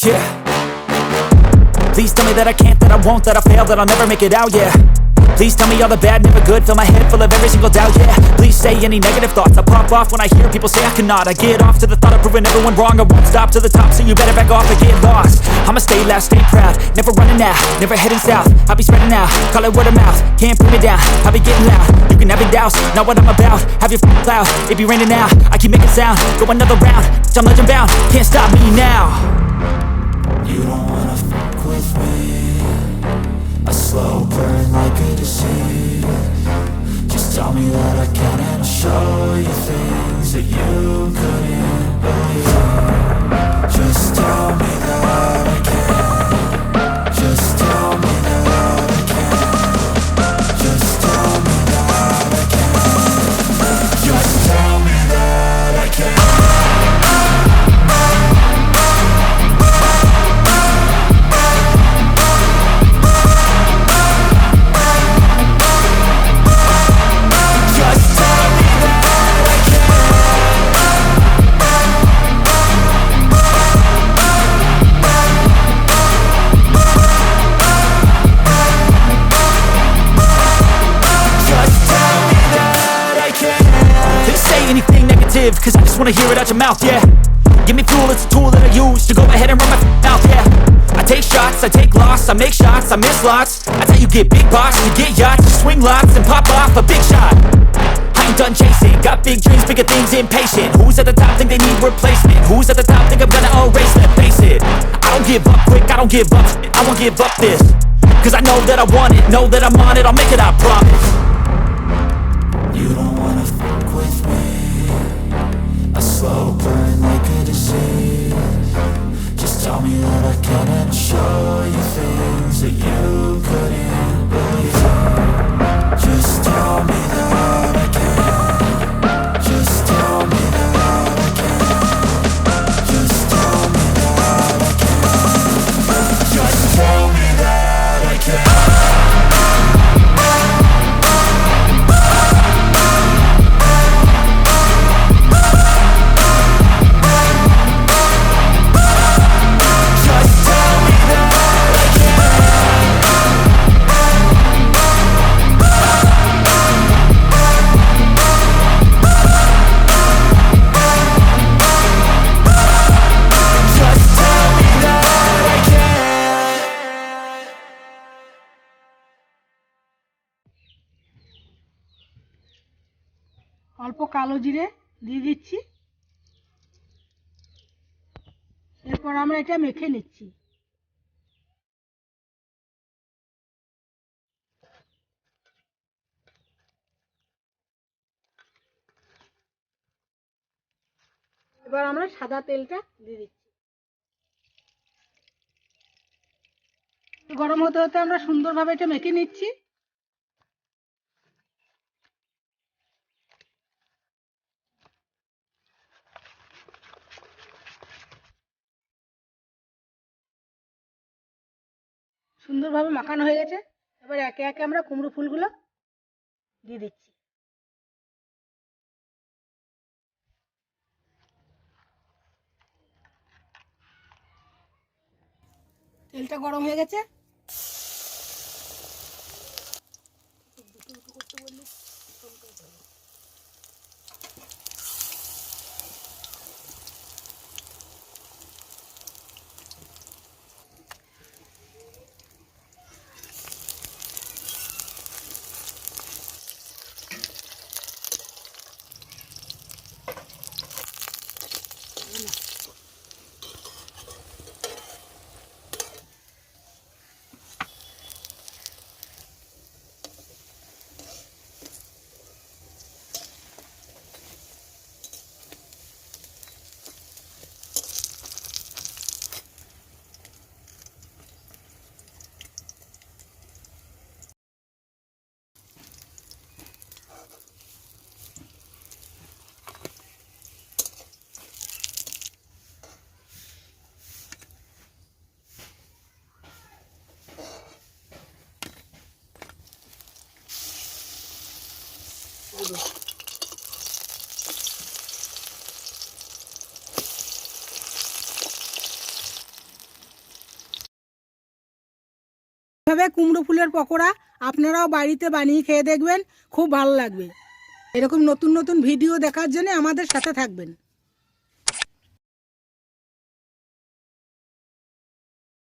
yeah. Please tell me that I can't, that I won't, that I fail, that I'll never make it out, yeah. Please tell me all the bad, never good, fill my head full of every single doubt, yeah. Please say any negative thoughts, I pop off when I hear people say I cannot. I get off to the thought of proving everyone wrong, I won't stop to the top, so you better back off and get lost. I'ma stay loud, stay proud, never running out, never heading south. I'll be spreading out, call it word of mouth, can't put me down, I'll be getting loud. You can have your doubts, not what I'm about, have your cloud, it be raining now, I keep making sound, go another round, I'm legend bound, can't stop me now. You don't wanna fuck with me, a slow burn like a disease. Just tell me that I can and I'll show you things that you couldn't believe. Just tell me that I can. Just tell me that I can. Just tell me that I can. Just tell me that I can. Cause I just wanna hear it out your mouth, yeah. Give me fuel, it's a tool that I use to go ahead and run my mouth, yeah. I take shots, I take loss, I make shots, I miss lots. That's how you get big boss, you get yachts, you swing lots and pop off a big shot. I ain't done chasing, got big dreams, bigger things, impatient. Who's at the top think they need replacement? Who's at the top think I'm gonna erase them? Face it, I don't give up quick, I don't give up shit, I won't give up this. Cause I know that I want it, know that I'm on it, I'll make it, I promise. You don't wanna fuck with me, a slow burn like a disease. Just tell me that I can and I'll show you things that you couldn't believe. Just tell me that I can. Just tell me that I can. Just tell me that I can. Just tell me that I can. অল্প কালো জিরে দিয়ে দিচ্ছি, এরপর আমরা এটা মেখে নিচ্ছি। এবার আমরা সাদা তেলটা দিয়ে দিচ্ছি। গরম হতে হতে আমরা সুন্দরভাবে এটা মেখে নিচ্ছি। সুন্দরভাবে মাখানো হয়ে গেছে, এবার একে একে আমরা কুমড়ো ফুলগুলো দিয়ে দিচ্ছি। তেলটা গরম হয়ে গেছে, এইভাবে কুমড়ো ফুলের পকোড়া আপনারাও বাড়িতে বানিয়ে খেয়ে দেখবেন, খুব ভালো লাগবে। এরকম নতুন নতুন ভিডিও দেখার জন্য আমাদের সাথে থাকবেন।